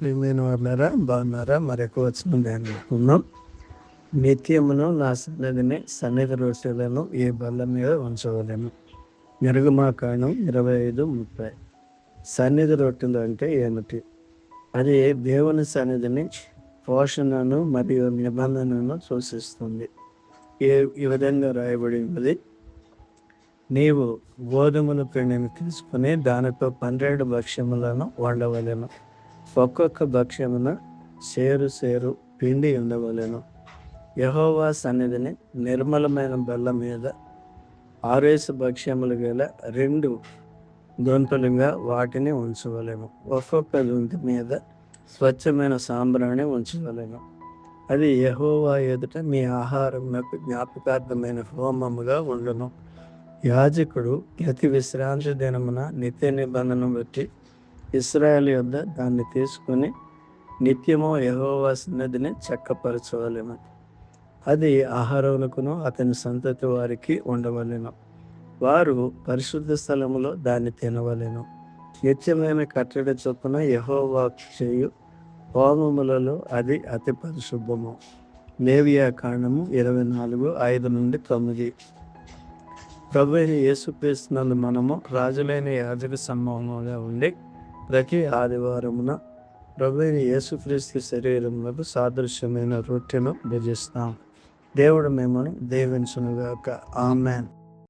ప్రియమైన వాళ్ళారా, బాగున్నారా? మరొక వచనం ధ్యానిస్తున్నాం. నిత్యమును నా సన్నిధి రొట్టెలను ఈ బల్ల మీద ఉంచవలెను. నిర్గమాకాండం 25:30. సన్నిధి రొట్టెలు అంటే ఏమిటి? అది దేవుని సన్నిధిని, పోషణను మరియు నిబంధనను సూచిస్తుంది. ఈ విధంగా రాయబడి ఉన్నది: నీవు గోధుమల పిండిని తీసుకుని దానితో 12 భక్ష్యములను వండవలెను. ఒక్కొక్క భక్ష్యమున సేరు పిండి ఉండవలెను. యెహోవా సన్నిధిని నిర్మలమైన బల్ల మీద 6 భక్ష్యములు గల 2 దొంతులుగా వాటిని ఉంచవలెను. ఒక్కొక్క దొంతి మీద స్వచ్ఛమైన సాంబ్రాణి ఉంచవలెను. అది యెహోవా ఎదుట మీ ఆహారమునకు జ్ఞాపకార్థమైన హోమముగా ఉండును. యాజకుడు ప్రతి విశ్రాంతి దినమున నిత్య నిబంధన బట్టి ఇశ్రాయేలు యొద్ద దాన్ని తీసుకుని నిత్యము యెహోవా సన్నిధిని చక్కపరచవలెను. అది అహరోనుకును అతని సంతతి వారికి ఉండవలెను. వారు పరిశుద్ధ స్థలములో దాన్ని తినవలెను. నిత్యమైన కట్టడి చొప్పున యెహోవా చేయు హోమములలో అది అతి పరిశుద్ధము. లేవియాకాండము 24:5-9. ప్రభువైన యేసుక్రీస్తునందు మనము రాజులైన యాజక సమూహముగా ఉండి ప్రతి ఆదివారమున ప్రభువైన యేసుక్రీస్తు శరీరములకు సాదృశ్యమైన రొట్టెను భుజిస్తాం. దేవుడు మిమ్మల్ని దీవించునుగాక. ఆమేన్.